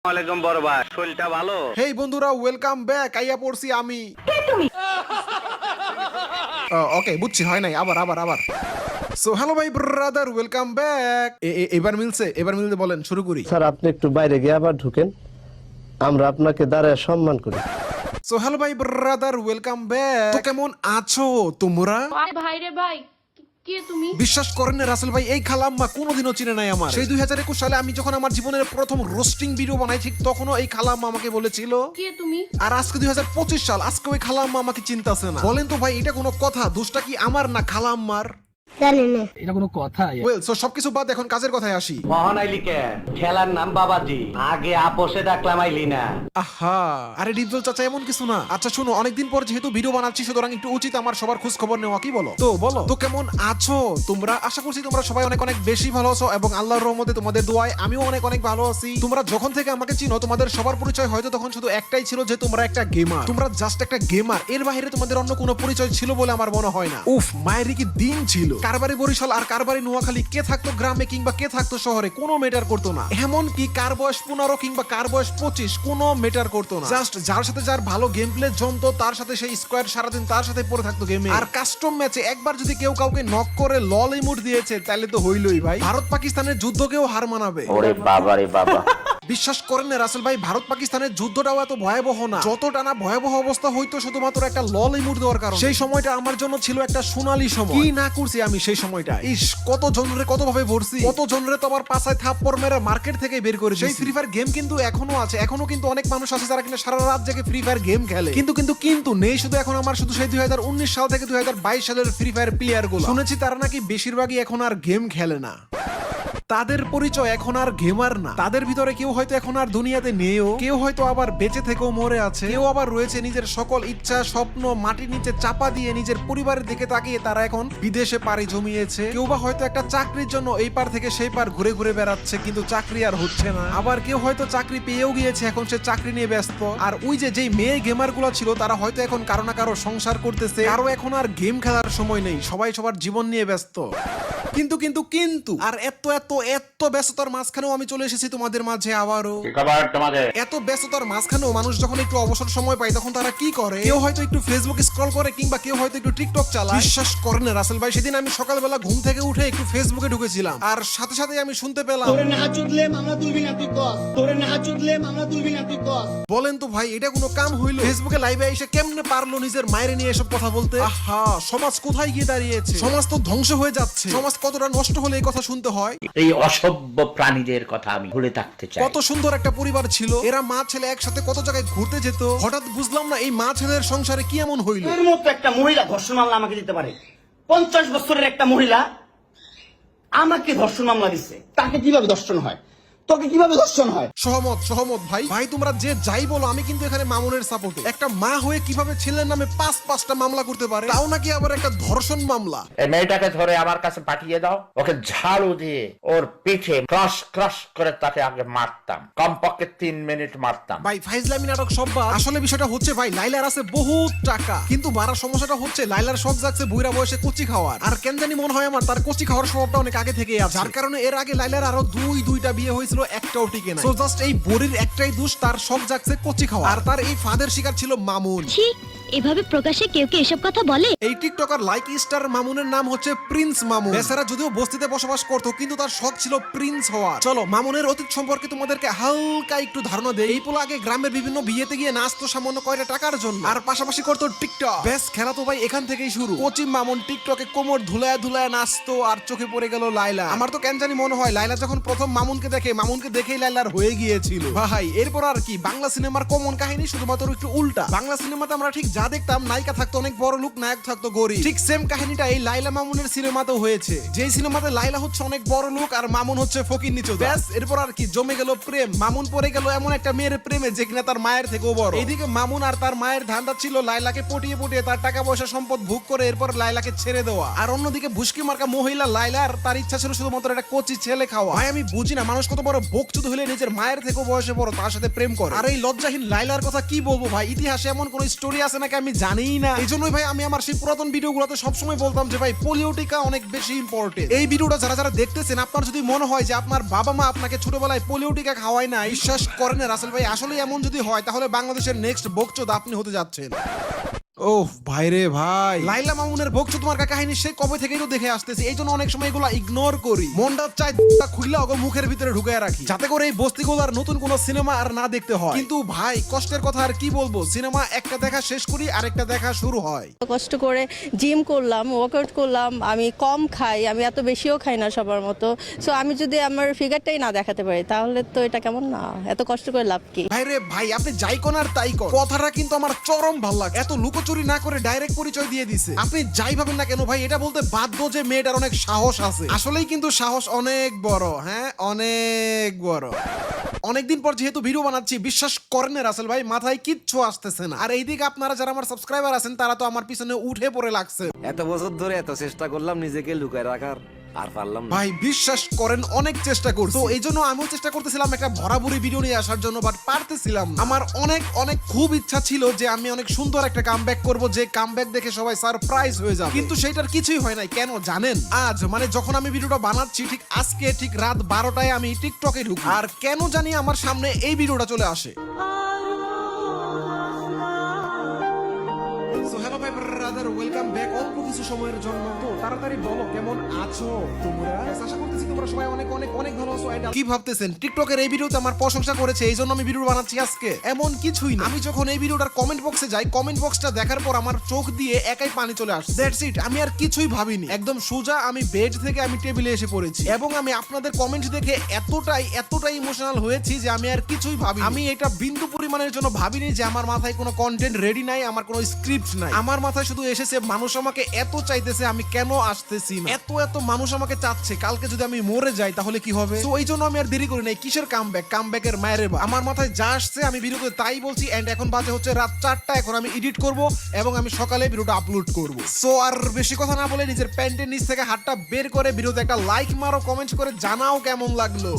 ওয়ালাইকুম বড় ভাই, শরীরটা ভালো? হেই বন্ধুরা, ওয়েলকাম ব্যাক। আইয়া পড়ছি আমি। ওকে, বুঝছি, হয় নাই। আবার আবার আবার সো হ্যালো ভাই ব্রাদার, ওয়েলকাম ব্যাক। এবার মিলছে বলেন, শুরু করি। স্যার, আপনি একটু বাইরে গিয়ে আবার ঢুকেন, আমরা আপনাকে দাঁড়ায় সম্মান করি। সো হ্যালো ভাই ব্রাদার, ওয়েলকাম ব্যাক। তো কেমন আছো তোমরা? ভাই রে ভাই, কে তুমি? বিশ্বাস করেন না রাসেল ভাই, এই খালাম্মা কোনোদিনও চিনে নাই আমার। সেই 2021 সালে আমি যখন আমার জীবনের প্রথম রোস্টিং ভিডিও বানাই, ঠিক তখনও এই খালাম্মা আমাকে বলেছিল কে তুমি? আর আজকে 2025 সাল, আজকে ওই খালাম্মা আমাকে চিন্তাছে না। বলেন তো ভাই, এটা কোনো কথা? দোষটা কি আমার না খালাম্মার? এটা কোনো কথা? ওয়েল, সো সবকিছু বাদ, এখন কাজের কথায় আসি। মোহন আইলি কে? খেলার নাম বাবাজি, আগে আপোষে ডাকলাম আইলি না। আহা, আরে ডিপজল চাচা, এমন কিছু না। আচ্ছা শুনো, অনেকদিন পর যেহেতু ভিডিও বানাচ্ছি, সুতরাং একটু উচিত আমার সবার খোঁজ খবর নেওয়া, কি বলো? তো বলো তো, কেমন আছো তোমরা? আশা করছি তোমরা সবাই অনেক অনেক বেশি ভালো আছো, এবং আল্লাহর রহমতে তোমাদের দোয়ায় আমিও অনেক অনেক ভালো আছি। তোমরা যখন থেকে আমাকে চিনো, তোমাদের সবার পরিচয় হয়তো তখন শুধু একটাই ছিল, যে তোমরা একটা গেমার। তোমরা জাস্ট একটা গেমার, এর বাইরে তোমাদের অন্য কোনো পরিচয় ছিল বলে আমার মনে হয় না। উফ, মায়ের কি দিন ছিল। কারবারি বরিশাল আর কারবারি নোয়াখালী, কে থাকতো গ্রামে কিংবা কে থাকতো শহরে, কোনো মেটার করতো না। এমন কি কার বয়স 15 কিংবা কার বয়স 25, কোনো মেটার করতো না। জাস্ট যার সাথে যার ভালো গেম প্লে জমতো, তার সাথে সেই স্কোয়াড সারাদিন তার সাথে পড়ে থাকতো গেমে। আর কাস্টম ম্যাচে একবার যদি কেউ কাউকে নক করে লল ইমোট দিয়েছে, তাহলে তো হইলই ভাই। ভারত পাকিস্তানের যুদ্ধকেও হার মানাবে। ওরে বাবা রে বাবা। বিশ্বাস করেন না রাসেল ভাই, ভারত পাকিস্তানের যুদ্ধটাও এত ভয়াবহ না যতটা না ভয়াবহ অবস্থা হইতো শুধুমাত্র একটা লল ইমোট দেওয়ার কারণে। সেই সময়টা আমার জন্য ছিল একটা সোনালী সময়। কি না করছি আমি সেই সময়টা! ইস, কত জনরে কত ভাবে ভরছি, কত জনরে তো আমার পাছায় থাপ্পড় মেরে মার্কেট থেকে বের করে দিয়েছি। সেই ফ্রি ফায়ার গেম কিন্তু এখনো আছে, এখনো কিন্তু অনেক মানুষ আছে যারা কিনা সারা রাত জেগে ফ্রি ফায়ার গেম খেলে। কিন্তু নেই শুধু এখন আমার, শুধু সেই 2019 সাল থেকে 2022 সালের ফ্রি ফায়ার প্লেয়ার গুলো। শুনেছি তারা নাকি বেশিরভাগই এখন আর গেম খেলে না। তাদের পরিচয় এখন আর গেমার না। তাদের ভিতরে কেউ হয়তো এখন আর দুনিয়াতে নেইও, কেউ হয়তো আবার বেঁচে থেকেও মরে আছে, কেউ আবার রয়েছে নিজের সকল ইচ্ছা স্বপ্ন মাটির নিচে চাপা দিয়ে নিজের পরিবারের দিকে তাকিয়ে তারা এখন বিদেশে পাড়ি জমিয়েছে। কেউ বা হয়তো একটা চাকরির জন্য এই পার থেকে সেই পার ঘুরে ঘুরে বেড়াচ্ছে, কিন্তু চাকরি আর হচ্ছে না। আবার কেউ হয়তো চাকরি পেয়েও গিয়েছে, এখন সে চাকরি নিয়ে ব্যস্ত। আর ওই যে যেই মেয়ে গেমার গুলো ছিল, তারা হয়তো এখন কারো না কারো সংসার করতেছে, কারো এখন আর গেম খেলার সময় নেই, সবাই সবার জীবন নিয়ে ব্যস্ত। কিন্তু আর এত ব্যস্ততার মাঝখানেও আমি চলে এসেছি তোমাদের মাঝে আবারও। এত ব্যস্ততার মাঝখানেও মানুষ যখন একটু অবসর সময় পায়, তখন তারা কি করে? কেউ হয়তো একটু ফেসবুক স্ক্রল করে, কিংবা কেউ হয়তো একটু টিকটক চালায়। বিশ্বাস করেন না রাসেল ভাই, সেদিন আমি সকালবেলা ঘুম থেকে উঠে একটু ফেসবুকে ঢুকেছিলাম, আর সাথে সাথে আমি শুনতে পেলাম, বলেন তো ভাই, এটা কোনো কাম হইলো? ফেসবুকে লাইভে এসে কেমনে পারলো নিজের মায়ের নিয়ে এসব কথা বলতে? আহা, সমাজ কোথায় গিয়ে দাঁড়িয়েছে? সমাজ তো ধ্বংস হয়ে যাচ্ছে। সমাজ কতটা নষ্ট হলে এই কথা শুনতে হয়? এই অসভ্য প্রাণীদের কথা আমি ভুলে থাকতে চাই। কত সুন্দর একটা পরিবার ছিল, এরা মা ছেলে একসাথে কত জায়গায় ঘুরতে যেত। হঠাৎ বুঝলাম না এই মা ছেলের সংসারে কি এমন হইল। এর মতো একটা মহিলা ধর্ষণ মামলা আমাকে দিতে পারে? 50 বছরের একটা মহিলা আমাকে ধর্ষণ মামলা দিচ্ছে, তাকে কিভাবে ধর্ষণ হয়? তোকে কিভাবে ধর্ষণ হয়? সহমত ভাই তোমরা যে যাই বলো, আমি কিন্তু এখানে মামুনের সাপোর্টে। একটা মা হয়ে কিভাবে ছেলের নামে 5-5টা মামলা করতে পারে, তাও নাকি আবার একটা ধর্ষণ মামলা। এই মেয়েটাকে ধরে আমার কাছে পাঠিয়ে দাও, ওকে ঝাড়ু দিয়ে ওর পিঠে ক্রশ করে তাকে আগে মারতাম, কমপক্ষে 3 মিনিট মারতাম। ভাই ফাইজলামি নাটক সব বাদ। আসলে বিষয়টা হচ্ছে ভাই, লাইলার আছে বহুত টাকা, কিন্তু বাড়ার সমস্যাটা হচ্ছে লাইলার শখ জাগছে বুইরা বয়সে কচি খাওয়ার। আর কেন জানি মনে হয় আমার তার কচি খাওয়ার স্বভাবটা অনেক আগে থেকেই আছে, যার কারণে এর আগে লাইলার আরো দুইটা বিয়ে হয়েছিল, একটাও টিকে না। সো জাস্ট এই বড়ির একটাই দোষ, তার শখ জাগছে কচি খাওয়া। আর তার এই ফাদের শিকার ছিল মামুন। এভাবে প্রকাশ্যে কেউ কি এসব কথা বলে? এই টিকটকার লাইক স্টার মামুনের নাম হচ্ছে প্রিন্স মামুন। বেচারা যদিও বস্তিতে বসবাস করতো, কিন্তু তার শখ ছিল প্রিন্স হওয়ার। চলো মামুনের অতীত সম্পর্কে তোমাদেরকে হালকা একটু ধারণা দেই। এই পোলা আগে গ্রামের বিভিন্ন বিয়েতে গিয়ে নাচতো সামান্য কয়টা টাকার জন্য, আর পাশাপাশি করতো টিকটক। বেশ, খেলা তো ভাই এখান থেকেই শুরু। কোচি মামুন টিকটকে কোমর ধুলায় নাচতো, আর চোখে পড়ে গেল লাইলা। আমার তো কেন জানি মনে হয় লাইলা যখন প্রথম মামুনকে দেখেই লাইলার হয়ে গিয়েছিল। ভাই এরপর আর কি, বাংলা সিনেমার কমন কাহিনী, শুধুমাত্র একটু উল্টা। বাংলা সিনেমাতে আমরা ঠিক যা দেখতাম, নায়িকা থাকতো অনেক বড় লোক, নায়ক থাকতো গরিব, ঠিক সেম কাহিনীটা এই লাইলা মামুনের সিনেমাতেও হয়েছে। যেই সিনেমাতে লাইলা হচ্ছে অনেক বড় লোক আর মামুন হচ্ছে ফকির নিচু। ব্যাস, এরপর আর কি, জমে গেল প্রেম। মামুন পড়ে গেল এমন একটা মেয়ের প্রেমে যে কিনা তার মায়ের থেকেও বড়। এইদিকে মামুন আর তার মায়ের ধান্দা ছিল লাইলাকে পটিয়ে তার টাকা পয়সা সম্পদ ভোগ করে এরপর লাইলাকে ছেড়ে দেওয়া। আর অন্যদিকে ভুস্কি মার্কা মহিলা লাইলার তার ইচ্ছা ছিল শুধুমাত্র একটা কোচি ছেলে খাওয়া। ভাই আমি বুঝি না, মানুষ কত বড় বকচুদ হলে নিজের মায়ের থেকেও বয়সে বড় তার সাথে প্রেম করে। আর এই লজ্জাহীন লাইলার কথা কি বলবো ভাই, ইতিহাসে এমন কোন স্টোরি আছে নাকি আমি জানিই না। এই জন্যই ভাই আমি আমার সেই পুরাতন ভিডিওগুলোতে সবসময় বলতাম যে ভাই পোলিও টিকা অনেক বেশি ইম্পর্টেন্ট। এই ভিডিওটা যারা যারা দেখতেছেন, আপনার যদি মনে হয় যে আপনার বাবা মা আপনাকে ছোটবেলায় পোলিও টিকা খাওয়ায় না, বিশ্বাস করেন রাসেল ভাই, আসলে এমন যদি হয় তাহলে বাংলাদেশের নেক্সট বকচোদ আপনি হতে যাচ্ছেন। ওহ ভাই রে ভাই, লাইলা মামুনের বকচোদ মার্কা কাহিনী সে কবে থেকেই তো দেখে আসতেছি, এই জন্য অনেক সময় এগুলো ইগনোর করি। মনটা চাই খুইলা ওকে মুখের ভিতরে ঢুকায় রাখি, যাতে করে এই বস্তিগুলোর নতুন কোনো সিনেমা আর না দেখতে হয়। কিন্তু ভাই কষ্টের কথা আর কি বলবো, সিনেমা একটা দেখা শেষ করি আরেকটা দেখা শুরু হয়। কষ্ট করে জিম করলাম, ওয়ার্কআউট করলাম, আমি কম খাই, আমি এত বেশিও খাই না সবার মতো। সো আমি যদি আমার ফিগারটাই না দেখাতে পারি তাহলে তো এটা কেমন না, এত কষ্ট করে লাভ কি? ভাই রে ভাই, আপনি যাই কোন আর তাই কোন, কথাটা কিন্তু আমার চরম ভালো লাগে। এত লুকোচুরি না করে ডাইরেক্ট পরিচয় দিয়ে দিছে। আপনি যাই ভাবেন না কেন ভাই, এটা বলতে বাধ্য যে মেয়েটার অনেক সাহস আছে। আসলেই কিন্তু সাহস অনেক বড়, হ্যাঁ অনেক বড়। অনেকদিন পর যেহেতু ভিডিও বানাচ্ছি, বিশ্বাস করেন রাসেল ভাই মাথায় কিচ্ছু আসতেছে না। আর এইদিকে আপনারা যারা আমার সাবস্ক্রাইবার আছেন তারা তো আমার পিছনে উঠে পড়ে লাগছে। এত বছর ধরে এত চেষ্টা করলাম নিজেকে লুকায় রাখার, আর পারলাম না। ভাই বিশ্বাস করেন অনেক চেষ্টা করছি, তো এই জন্য আমিও চেষ্টা করতেছিলাম একটা ভরাভরি ভিডিও নিয়ে আসার জন্য, বাট পারতেছিলাম না। আমার অনেক অনেক খুব ইচ্ছা ছিল যে আমি অনেক সুন্দর একটা কামব্যাক করব, যে কামব্যাক দেখে সবাই সারপ্রাইজ হয়ে যাবে, কিন্তু সেটার কিছুই হয় নাই। কেন জানেন? আজ মানে যখন আমি ভিডিওটা বানাচ্ছি ঠিক আজকে ঠিক রাত 12টায় আমি টিকটকে ঢুকি, আর কেন জানি আমার সামনে এই ভিডিওটা চলে আসে। সো হ্যালো ভাই ব্রাদার, ওয়েলকাম ব্যাক অল্প কিছু সময়ের জন্য। তো তাড়াতাড়ি বলো কেমন আছো তোমরা? আশা করতেছি তোমরা সবাই অনেক অনেক অনেক ভালো আছো। কি ভাবতেছেন টিকটকের এই ভিডিওতে আমার প্রশংসা করেছে এই জন্য আমি ভিডিও বানাচ্ছি আজকে? এমন কিছুই না। আমি যখন এই ভিডিওটার কমেন্ট বক্সে যাই, কমেন্ট বক্সটা দেখার পর আমার চোখ দিয়ে একাই পানি চলে আসে। দ্যাটস ইট, আমি আর কিছুই ভাবিনি। একদম সোজা আমি বেড থেকে আমি টেবিলে এসে পড়েছি, এবং আমি আপনাদের কমেন্ট দেখে এতটাই ইমোশনাল হয়েছি যে আমি আর কিছুই ভাবি। আমি এটা বিন্দু পরিমাণের জন্য ভাবিনি যে আমার মাথায় কোনো কন্টেন্ট রেডি নাই, আমার কোনো স্ক্রিপ্ট নাই। আমার মাথায় শুধু এসেছে মানুষ আমাকে এত চাইতেছে, আমি কেন আসতেছি না। এত মানুষ আমাকে চাচ্ছে, কালকে যদি আমি মরে যাই তাহলে কি হবে? তো এই জন্য আমি আর দেরি করি নাই। কিসের কামব্যাকের মায়ের বা, আমার মাথায় যা আসছে আমি ভিডিওতে তাই বলছি। এন্ড এখন বাজে হচ্ছে রাত 4টা, এখন আমি এডিট করব এবং আমি সকালে ভিডিওটা আপলোড করব। সো আর বেশি কথা না বলে নিজের প্যান্টের নিচ থেকে হাতটা বের করে ভিডিওতে একটা লাইক মারো, কমেন্ট করে জানাও কেমন লাগলো।